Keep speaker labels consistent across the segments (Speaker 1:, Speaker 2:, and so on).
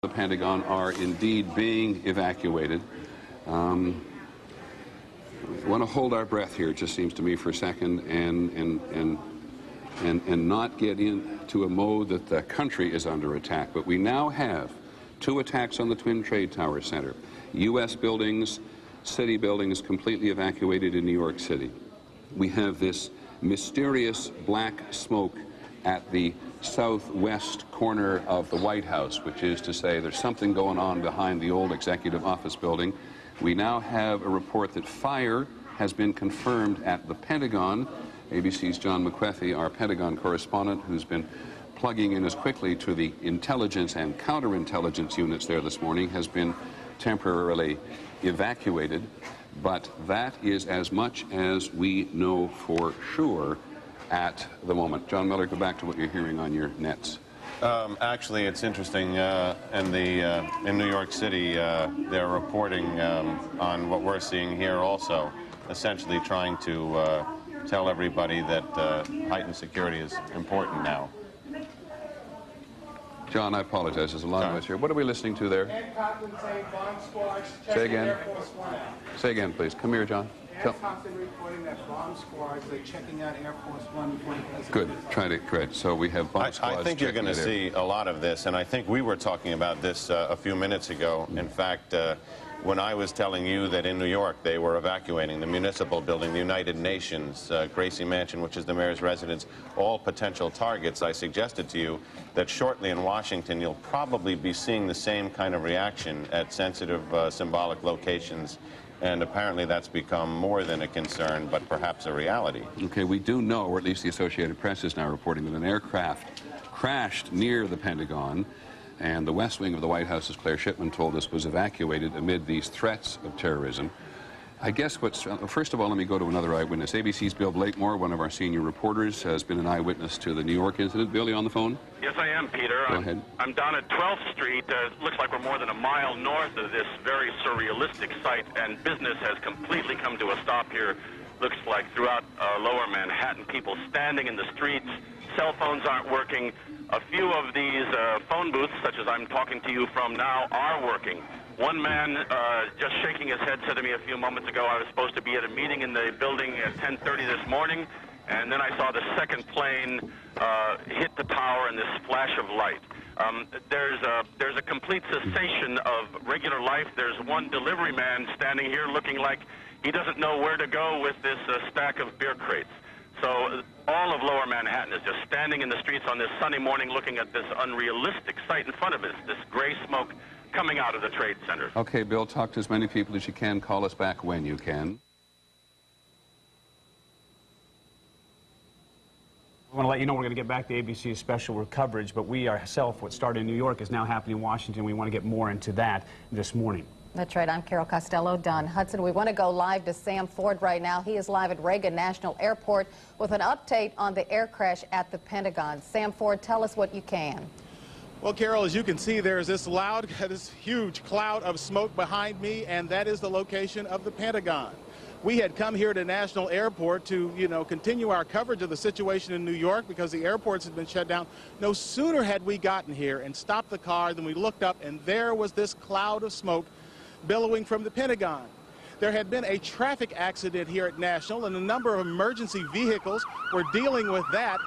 Speaker 1: The Pentagon are indeed being evacuated. We want to hold our breath here, it just seems to me, for a second, and not get into a mode that the country is under attack. But we now have 2 attacks on the Twin Trade Tower Center. U.S. buildings, city buildings completely evacuated in New York City. We have this mysterious black smoke at the southwest corner of the White House, which is to say there's something going on behind the old executive office building. We now have a report that fire has been confirmed at the Pentagon. ABC's John McWethy, our Pentagon correspondent, who's been plugging in as quickly to the intelligence and counterintelligence units there this morning, has been temporarily evacuated. But that is as much as we know for sure at the moment. John Miller, go back to what you're hearing on your nets.
Speaker 2: Actually, it's interesting. In New York City, they're reporting on what we're seeing here also, essentially trying to tell everybody that heightened security is important now.
Speaker 1: John, I apologize. There's a lot of us here. What are we listening to there? Say again. Say again, please. Come here, John.
Speaker 3: Reporting that bomb squads are checking out Air Force One before the president.
Speaker 1: Good. Try to correct. So we have bomb squads.
Speaker 2: I think you're going to see a lot of this, and I think we were talking about this a few minutes ago. In fact, when I was telling you that in New York they were evacuating the municipal building, the United Nations, Gracie Mansion, which is the mayor's residence, all potential targets, I suggested to you that shortly in Washington you'll probably be seeing the same kind of reaction at sensitive symbolic locations. And apparently that's become more than a concern, but perhaps a reality.
Speaker 1: Okay, we do know, or at least the Associated Press is now reporting, that an aircraft crashed near the Pentagon, and the West Wing of the White House, as Claire Shipman told us, was evacuated amid these threats of terrorism. I guess first of all, let me go to another eyewitness. ABC's Bill Blakemore, one of our senior reporters, has been an eyewitness to the New York incident. Bill, you on the phone?
Speaker 4: Yes, I am, Peter.
Speaker 1: Go ahead.
Speaker 4: I'm down at 12th Street. It looks like we're more than a mile north of this very surrealistic site, and business has completely come to a stop here. Looks like throughout lower Manhattan, people standing in the streets, cell phones aren't working. A few of these phone booths, such as I'm talking to you from now, are working. One man, just shaking his head, said to me a few moments ago, I was supposed to be at a meeting in the building at 10:30 this morning, and then I saw the second plane hit the tower in this flash of light. There's a complete cessation of regular life. There's one delivery man standing here looking like he doesn't know where to go with this stack of beer crates. So all of lower Manhattan is just standing in the streets on this sunny morning looking at this unrealistic sight in front of us, this gray smoke coming out of the trade center.
Speaker 1: Okay, Bill, talk to as many people as you can. Call us back when you can.
Speaker 5: I want to let you know we're going to get back to ABC's special coverage, but we ourselves, what started in New York is now happening in Washington. We want to get more into that this morning.
Speaker 6: That's right. I'm Carol Costello. Don Hudson. We want to go live to Sam Ford right now. He is live at Reagan National Airport with an update on the air crash at the Pentagon. Sam Ford, tell us what you can.
Speaker 3: Well, Carol, as you can see, there's this huge cloud of smoke behind me, and that is the location of the Pentagon. We had come here to National Airport to, continue our coverage of the situation in New York because the airports had been shut down. No sooner had we gotten here and stopped the car than we looked up, and there was this cloud of smoke billowing from the Pentagon. There had been a traffic accident here at National, and a number of emergency vehicles were dealing with that.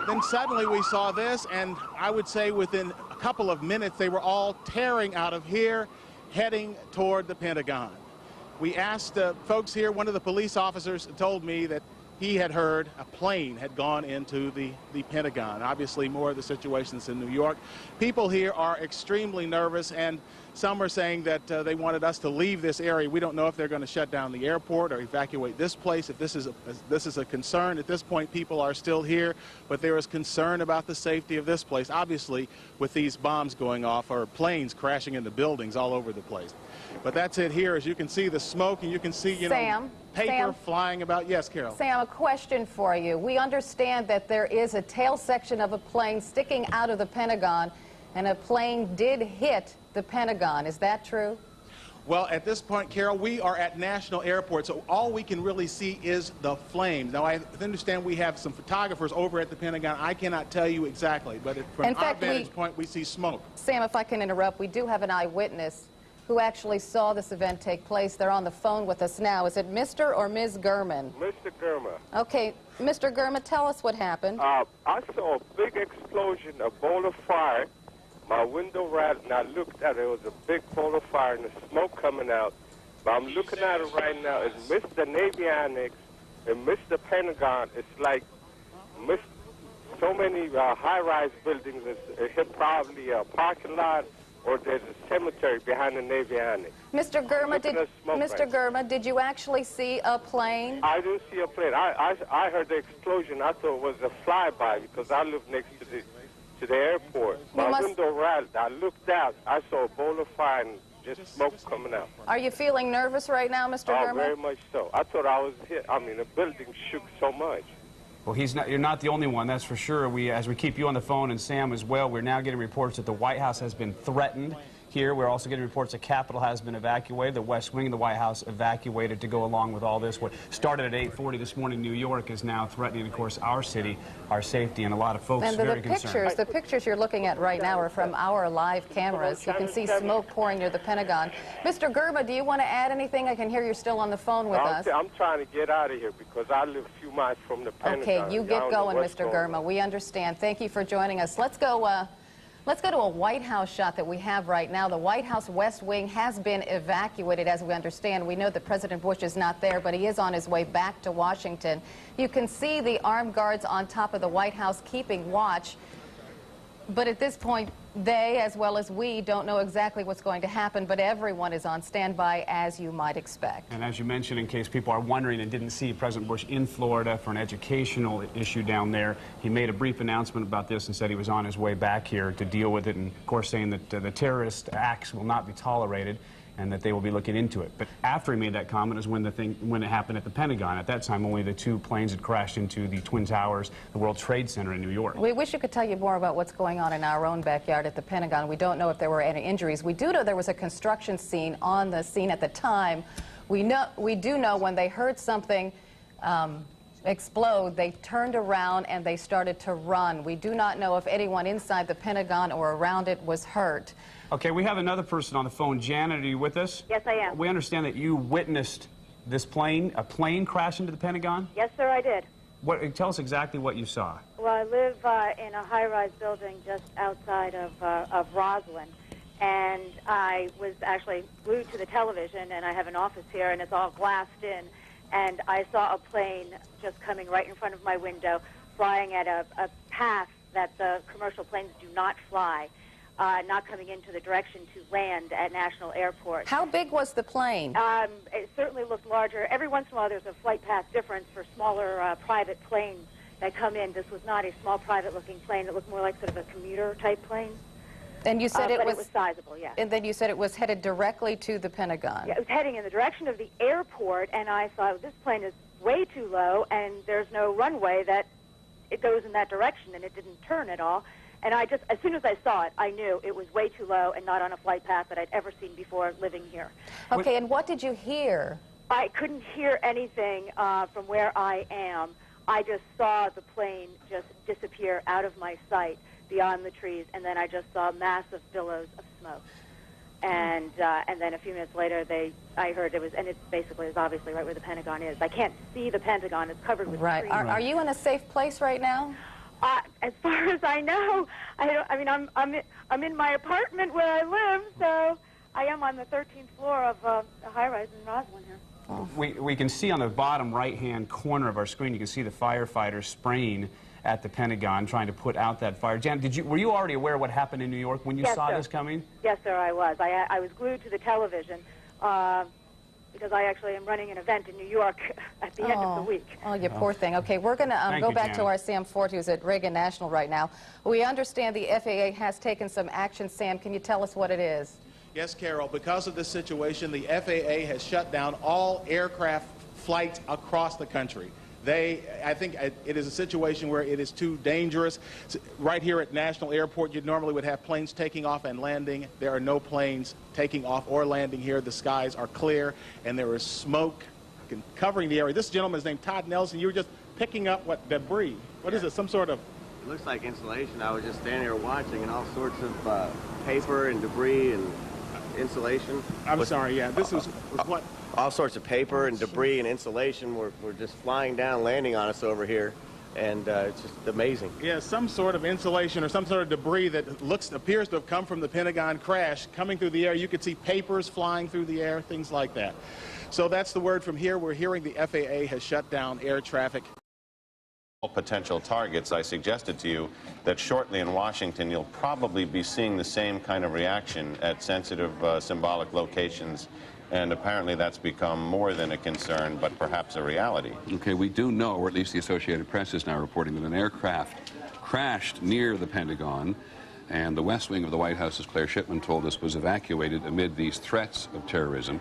Speaker 3: Then suddenly we saw this, and I would say within a couple of minutes they were all tearing out of here, heading toward the Pentagon. We asked folks here. One of the police officers told me that he had heard a plane had gone into the Pentagon. Obviously, more of the situations in New York. People here are extremely nervous, and some are saying that they wanted us to leave this area. We don't know if they're going to shut down the airport or evacuate this place. If this is a concern, at this point, people are still here, but there is concern about the safety of this place. Obviously, with these bombs going off or planes crashing into buildings all over the place. But that's it here. As you can see the smoke, and you can see, paper flying about. Yes, Carol.
Speaker 6: Sam, a question for you. We understand that there is a tail section of a plane sticking out of the Pentagon, and a plane did hit the Pentagon. Is that true?
Speaker 3: Well, at this point, Carol, we are at National Airport, so all we can really see is the flames. Now, I understand we have some photographers over at the Pentagon. I cannot tell you exactly, but from our vantage point, we see smoke.
Speaker 6: Sam, if I can interrupt, we do have an eyewitness who actually saw this event take place. They're on the phone with us now. Is it Mr. or Ms. Gurman?
Speaker 7: Mr. Gurman.
Speaker 6: Okay, Mr. Gurman, tell us what happened.
Speaker 7: I saw a big explosion, a ball of fire. My window rattled, and I looked at it. It was a big ball of fire and the smoke coming out. But I'm looking at it right now. It's Mr. Navy Annex and Mr. Pentagon. It's like so many high-rise buildings. It's probably a parking lot, or there's a cemetery behind the Navy Annex.
Speaker 6: Mr. Gurman, did you actually see a plane?
Speaker 7: I didn't see a plane. I heard the explosion. I thought it was a flyby because I live next to the airport. My window rattled. I looked out. I saw a bowl of fire and just smoke coming out.
Speaker 6: Are you feeling nervous right now, Mr. Gurman?
Speaker 7: Oh, very much so. I thought I was hit. I mean, the building shook so much.
Speaker 5: Well, you're not the only one, that's for sure. As we keep you on the phone, and Sam as well, we're now getting reports that the White House has been threatened. Here, we're also getting reports the Capitol has been evacuated, the West Wing of the White House evacuated to go along with all this. What started at 8:40 this morning in New York is now threatening, of course, our city, our safety, and a lot of folks
Speaker 6: and
Speaker 5: very concerned.
Speaker 6: The pictures you're looking at right now are from our live cameras. You can see smoke pouring near the Pentagon. Mr. Gurman, do you want to add anything? I can hear you're still on the phone with us.
Speaker 7: I'm trying to get out of here because I live a few miles from the Pentagon.
Speaker 6: Okay, you get going, Mr. Gurman. We understand. Thank you for joining us. Let's go to a White House shot that we have right now. The White House West Wing has been evacuated, as we understand. We know that President Bush is not there, but he is on his way back to Washington. You can see the armed guards on top of the White House keeping watch. But at this point, they, as well as we, don't know exactly what's going to happen, but everyone is on standby, as you might expect.
Speaker 5: And as you mentioned, in case people are wondering and didn't see President Bush in Florida for an educational issue down there, he made a brief announcement about this and said he was on his way back here to deal with it, and of course saying that the terrorist acts will not be tolerated and that they will be looking into it. But after he made that comment is when it happened at the Pentagon. At that time, only the two planes had crashed into the Twin Towers, the World Trade Center in New York.
Speaker 6: We wish you could tell you more about what's going on in our own backyard at the Pentagon. We don't know if there were any injuries. We do know there was a construction scene on the scene at the time. We do know when they heard something explode, they turned around and they started to run. We do not know if anyone inside the Pentagon or around it was hurt.
Speaker 5: Okay, we have another person on the phone. Janet, are you with us?
Speaker 8: Yes, I am.
Speaker 5: We understand that you witnessed this plane, a plane crash into the Pentagon?
Speaker 8: Yes, sir, I did.
Speaker 5: Tell us exactly what you saw.
Speaker 8: Well, I live in a high-rise building just outside of Roslyn, and I was actually glued to the television, and I have an office here, and it's all glassed in, and I saw a plane just coming right in front of my window, flying at a path that the commercial planes do not fly. Not coming into the direction to land at National Airport.
Speaker 6: How big was the plane?
Speaker 8: It certainly looked larger. Every once in a while there's a flight path difference for smaller private planes that come in. This was not a small private-looking plane. It looked more like sort of a commuter-type plane.
Speaker 6: And you said
Speaker 8: it was sizable, yes.
Speaker 6: And then you said it was headed directly to the Pentagon.
Speaker 8: Yeah, it was heading in the direction of the airport, and I thought, this plane is way too low, and there's no runway that it goes in that direction, and it didn't turn at all. And as soon as I saw it, I knew it was way too low and not on a flight path that I'd ever seen before living here.
Speaker 6: Okay, and what did you hear?
Speaker 8: I couldn't hear anything from where I am. I just saw the plane just disappear out of my sight beyond the trees, and then I just saw massive billows of smoke. And then a few minutes later, I heard it was, and it basically is obviously right where the Pentagon is. I can't see the Pentagon. It's covered with trees.
Speaker 6: Are you in a safe place right now?
Speaker 8: As far as I know, I'm in my apartment where I live, so I am on the 13th floor of a high-rise in Roslyn here.
Speaker 6: Oh.
Speaker 5: We can see on the bottom right-hand corner of our screen, you can see the firefighters spraying at the Pentagon, trying to put out that fire. Jan, were you already aware of what happened in New York when you saw this coming?
Speaker 8: Yes, sir, I was. I was glued to the television. Because I actually am running an event in New York at the end of the week.
Speaker 6: Oh, you poor thing. Okay, we're going to go back to our Sam Ford, who's at Reagan National right now. We understand the FAA has taken some action. Sam, can you tell us what it is?
Speaker 3: Yes, Carol. Because of this situation, the FAA has shut down all aircraft flights across the country. I think it is a situation where it is too dangerous. Right here at National Airport, you normally would have planes taking off and landing. There are no planes taking off or landing here. The skies are clear, and there is smoke covering the area. This gentleman's named Todd Nelson. You were just picking up what debris. What is it? Some sort of...
Speaker 9: It looks like insulation. I was just standing there watching, and all sorts of paper and debris and insulation.
Speaker 3: I'm sorry, yeah. This was what?
Speaker 9: All sorts of paper and debris and insulation were just flying down, landing on us over here, and it's just amazing.
Speaker 3: Yeah, some sort of insulation or some sort of debris that appears to have come from the Pentagon crash coming through the air. You could see papers flying through the air, things like that. So that's the word from here. We're hearing the FAA has shut down air traffic.
Speaker 2: Potential targets, I suggested to you that shortly in Washington you'll probably be seeing the same kind of reaction at sensitive symbolic locations, and apparently that's become more than a concern but perhaps a reality.
Speaker 1: Okay, we do know, or at least the Associated Press is now reporting, that an aircraft crashed near the Pentagon, and the West Wing of the White House, as Claire Shipman told us, was evacuated amid these threats of terrorism.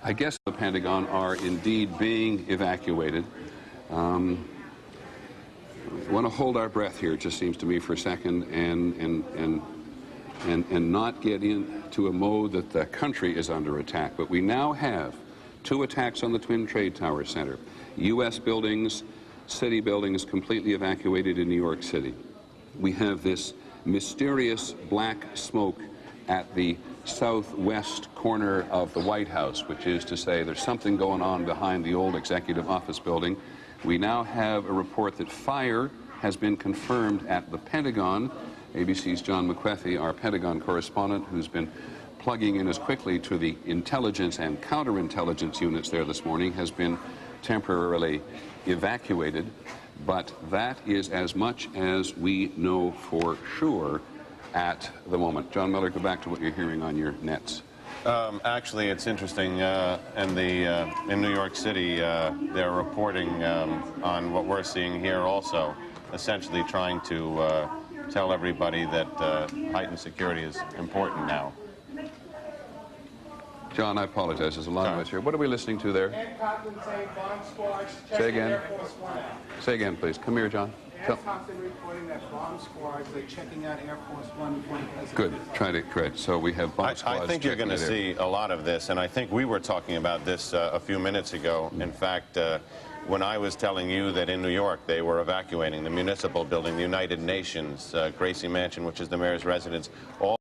Speaker 1: I guess the Pentagon are indeed being evacuated. We want to hold our breath here, it just seems to me, for a second, and not get into a mode that the country is under attack. But we now have 2 attacks on the Twin Trade Tower Center. U.S. buildings, city buildings completely evacuated in New York City. We have this mysterious black smoke at the southwest corner of the White House, which is to say there's something going on behind the old executive office building. We now have a report that fire has been confirmed at the Pentagon. ABC's John McWethy, our Pentagon correspondent, who's been plugging in as quickly to the intelligence and counterintelligence units there this morning, has been temporarily evacuated. But that is as much as we know for sure at the moment. John Miller, go back to what you're hearing on your nets.
Speaker 2: Actually, it's interesting. In New York City, they're reporting on what we're seeing here also, essentially trying to tell everybody that heightened security is important now.
Speaker 1: John, I apologize. There's a lot of us here. What are we listening to there? Say again. Say again, please. Come here, John.
Speaker 10: Reporting that bomb squads are checking out Air Force One.
Speaker 1: Good. Try to correct. So we have bomb squads.
Speaker 2: I think you're going to see a lot of this, and I think we were talking about this a few minutes ago. In fact, when I was telling you that in New York they were evacuating the municipal building, the United Nations, Gracie Mansion, which is the mayor's residence, all